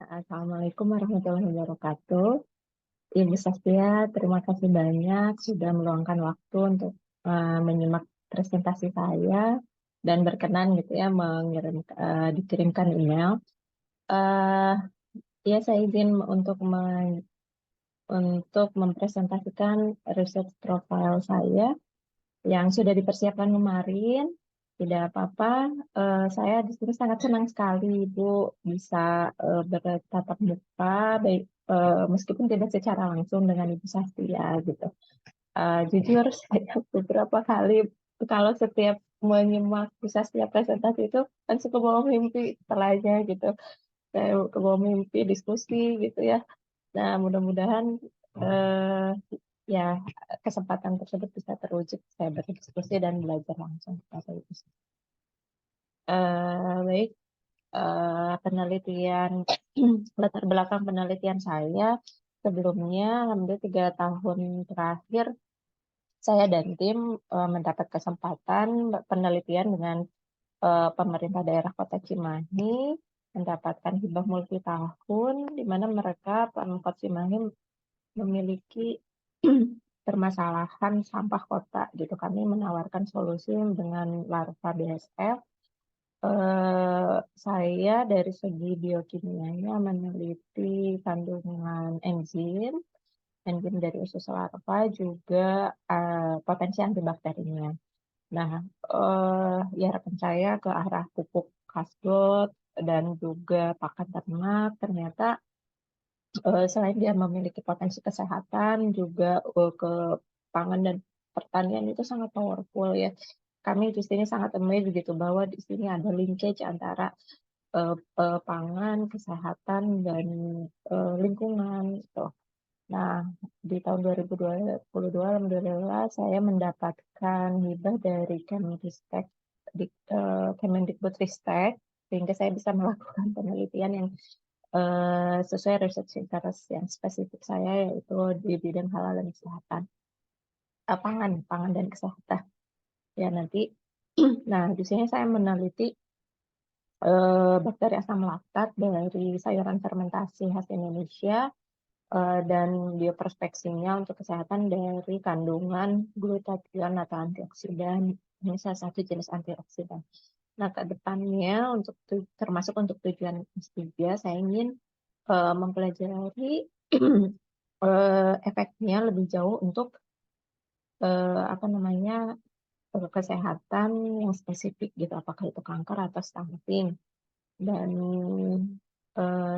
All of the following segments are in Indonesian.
Assalamualaikum warahmatullahi wabarakatuh. Ibu Sastia, terima kasih banyak sudah meluangkan waktu untuk menyimak presentasi saya dan berkenan gitu ya dikirimkan email. Eh ya, saya izin untuk mempresentasikan research profile saya yang sudah dipersiapkan kemarin. Tidak apa-apa, saya di sini sangat senang sekali Ibu bisa bertatap muka, baik meskipun tidak secara langsung dengan Ibu Sastia gitu. Jujur saya beberapa kali kalau setiap menyimak Bu Sastia presentasi itu kan suka bawa mimpi setelahnya gitu. Saya ke bawa mimpi diskusi gitu ya. Nah, mudah-mudahan eh, ya kesempatan tersebut bisa terwujud saya berdiskusi dan belajar langsung kepada Ibu. Baik, penelitian latar belakang penelitian saya sebelumnya hampir 3 tahun terakhir saya dan tim mendapat kesempatan penelitian dengan pemerintah daerah Kota Cimahi mendapatkan hibah multi tahun di mana mereka Pemkot Cimahi memiliki permasalahan sampah kota gitu. Kami menawarkan solusi dengan larva BSF. Saya dari segi biokimianya meneliti kandungan enzim dari usus larva juga potensi antibakterinya. Nah, ya harapan saya ke arah pupuk kasbot dan juga pakan ternak ternyata selain dia memiliki potensi kesehatan, juga ke pangan dan pertanian itu sangat powerful ya. Kami di sini sangat amazed gitu bahwa di sini ada linkage antara pangan, kesehatan, dan lingkungan gitu. Nah, di tahun 2022, alhamdulillah saya mendapatkan hibah dari Kemendikbudristek, sehingga saya bisa melakukan penelitian yang sesuai research interest yang spesifik saya, yaitu di bidang halal dan kesehatan, pangan dan kesehatan. Ya nanti, nah di sini saya meneliti bakteri asam laktat dari sayuran fermentasi khas Indonesia dan bioprospeksinya untuk kesehatan dari kandungan glutathione atau antioksidan. Ini salah satu jenis antioksidan. Nah, ke depannya termasuk untuk tujuan S3, saya ingin mempelajari efeknya lebih jauh untuk apa namanya kesehatan yang spesifik gitu, apakah itu kanker atau stunting. Dan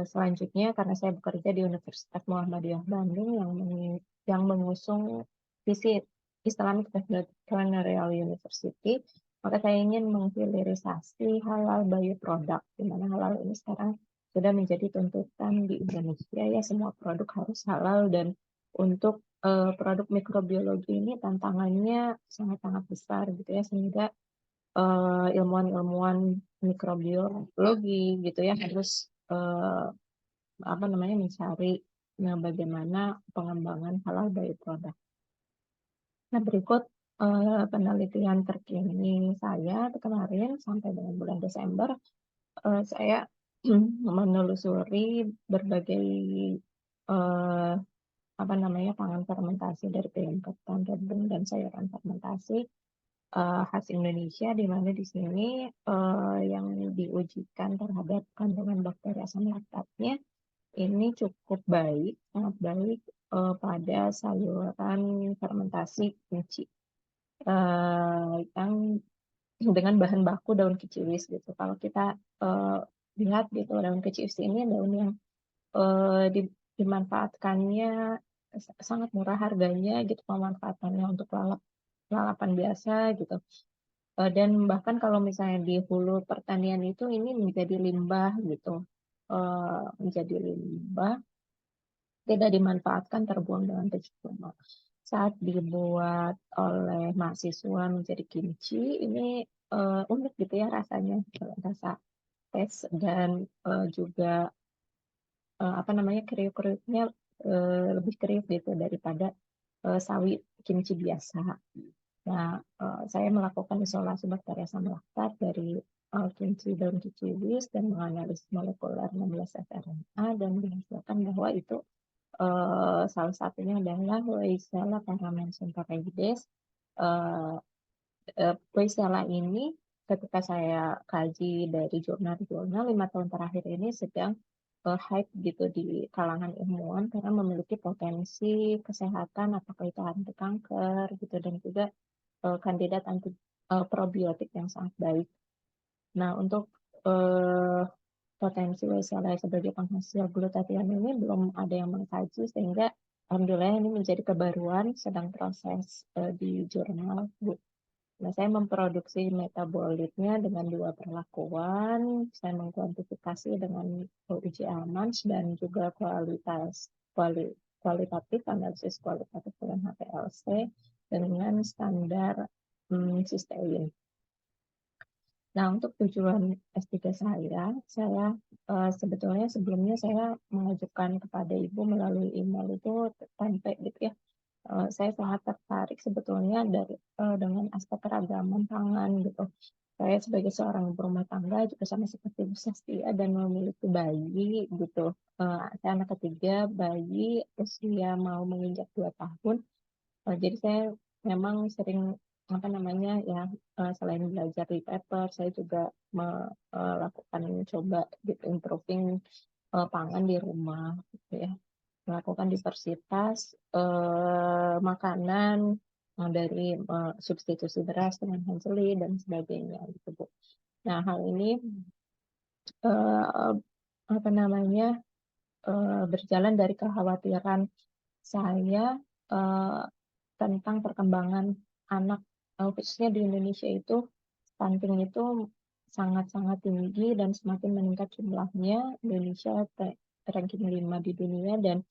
selanjutnya karena saya bekerja di Universitas Muhammadiyah Bandung yang mengusung visi Islamic Entrepreneurial University, maka saya ingin menghilirisasi halal bioproduct, di mana halal ini sekarang sudah menjadi tuntutan di Indonesia ya, semua produk harus halal. Dan untuk produk mikrobiologi ini tantangannya sangat-sangat besar gitu ya, sehingga ilmuwan-ilmuwan mikrobiologi gitu ya harus apa namanya mencari bagaimana pengembangan halal bioproduct. Nah, berikut penelitian terkini saya kemarin sampai dengan bulan Desember. Saya menelusuri berbagai eh, apa namanya pangan fermentasi dari bayam ketan, rebung, dan sayuran fermentasi khas Indonesia, di mana di sini yang diujikan terhadap kandungan bakteri asam laktatnya ini cukup baik, sangat baik pada sayuran fermentasi kimchi yang dengan bahan baku daun kiciwis gitu. Kalau kita eh, lihat gitu, daun kiciwis ini daun yang dimanfaatkannya sangat murah harganya gitu, pemanfaatannya untuk lalapan biasa gitu. Dan bahkan kalau misalnya di hulu pertanian itu ini menjadi limbah gitu, menjadi limbah, tidak dimanfaatkan, terbuang dengan percuma. Saat dibuat oleh mahasiswa menjadi kimchi, ini unik gitu ya rasanya, rasa taste dan juga apa namanya kriuk-kriuknya lebih kriuk gitu daripada sawi kimchi biasa. Nah, saya melakukan isolasi bakteri asam laktat dari kimchi daun kiciwis dan menganalisis molekuler 16 sRNA dan dihasilkan bahwa itu salah satunya adalah Weissella paramensenterides. Uh, Weissella ini ketika saya kaji dari jurnal-jurnal 5 tahun terakhir ini sedang hype gitu di kalangan ilmuwan karena memiliki potensi kesehatan apakah itu anti kanker gitu dan juga kandidat anti probiotik yang sangat baik. Nah, untuk potensi Weissella sebagai penghasil glutathione ini belum ada yang mengkaji sehingga alhamdulillah ini menjadi kebaruan sedang proses di jurnal, Bu. Nah, saya memproduksi metabolitnya dengan 2 perlakuan. Saya mengkuantifikasi dengan uji Almans dan juga kualitatif, analisis kualitatif dengan HPLC dengan standar sustain. Nah, untuk tujuan S3 saya sebetulnya sebelumnya saya mengajukan kepada Ibu melalui email itu tempe gitu ya. Saya sangat tertarik sebetulnya dengan aspek keragaman pangan gitu. Saya sebagai seorang ibu rumah tangga juga sama seperti Bu Sastia dan memiliki bayi gitu. Saya anak ketiga, bayi usia mau menginjak 2 tahun. Jadi saya memang sering apa namanya ya selain belajar di paper, saya juga melakukan coba gitu improving pangan di rumah gitu ya. Melakukan diversitas makanan dari substitusi beras dengan hanzeli dan sebagainya gitu Bu. Nah, hal ini eh, apa namanya berjalan dari kekhawatiran saya eh, tentang perkembangan anak khususnya di Indonesia itu stunting itu sangat-sangat tinggi dan semakin meningkat jumlahnya. Indonesia ranking 5 di dunia dan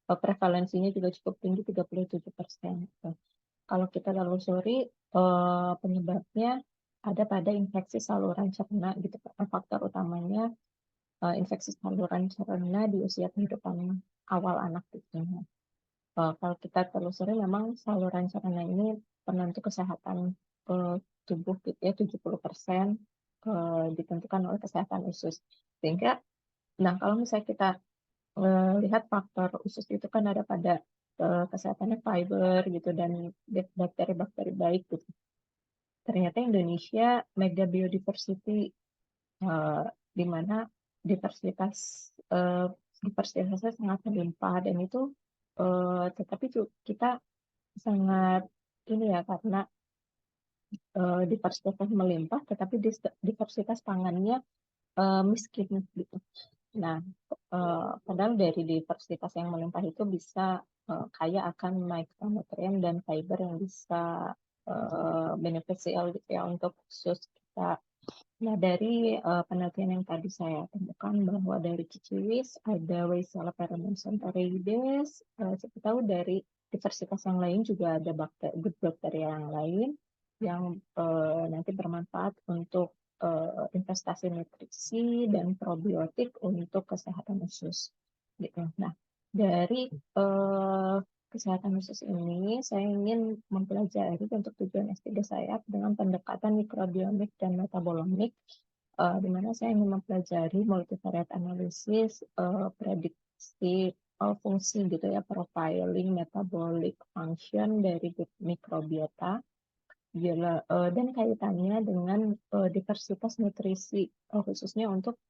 prevalensinya juga cukup tinggi 37%. Kalau kita telusuri penyebabnya ada pada infeksi saluran cerna gitu. Faktor utamanya infeksi saluran cerna di usia kehidupan awal anak gitu. Kalau kita telusuri memang saluran cerna ini penentu kesehatan tubuh gitu ya 70% ditentukan oleh kesehatan usus. Sehingga nah kalau misalnya kita lihat faktor usus itu kan ada pada kesehatannya fiber gitu dan bakteri-bakteri baik gitu. Ternyata Indonesia mega biodiversity di mana diversitas uh, diversitasnya sangat melimpah dan itu tetapi kita sangat ini ya karena diversitas melimpah tetapi diversitas pangannya miskin gitu. Nah, padahal dari diversitas yang melimpah itu bisa kaya akan mikronutrien dan fiber yang bisa beneficial gitu ya untuk usus kita. Nah, dari penelitian yang tadi saya temukan bahwa dari kiciwis ada Weissella paramensenterides. Saya tahu dari diversitas yang lain juga ada good bakteri yang lain yang nanti bermanfaat untuk investasi nutrisi dan probiotik untuk kesehatan usus. Gitu. Nah, dari kesehatan usus ini, saya ingin mempelajari untuk tujuan S3 saya dengan pendekatan mikrobiomik dan metabolomik, di mana saya ingin mempelajari multivariate analisis, prediksi fungsi gitu ya, profiling metabolic function dari mikrobiota, dan kaitannya dengan diversitas nutrisi, khususnya untuk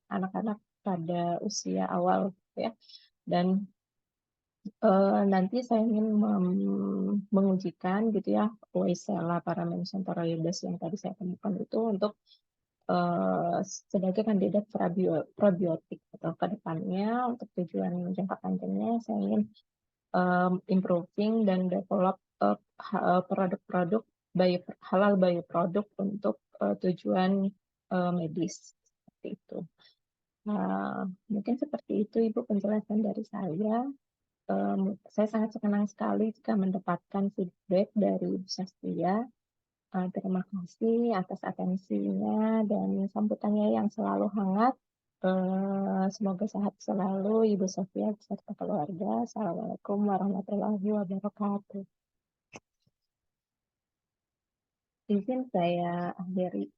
anak-anak pada usia awal ya. Dan nanti saya ingin mengujikan gitu ya Weissella paramensenterides yang tadi saya temukan itu untuk sebagai kandidat probiotik atau ke depannya untuk tujuan jangka panjangnya saya ingin improving dan develop produk-produk halal bioproduk untuk tujuan medis seperti itu. Mungkin seperti itu Ibu penjelasan dari saya. Saya sangat senang sekali jika mendapatkan feedback dari Bu Sastia. Terima kasih atas atensinya dan sambutannya yang selalu hangat. Semoga sehat selalu Ibu Sofia beserta keluarga. Assalamualaikum warahmatullahi wabarakatuh. Izin saya akhiri.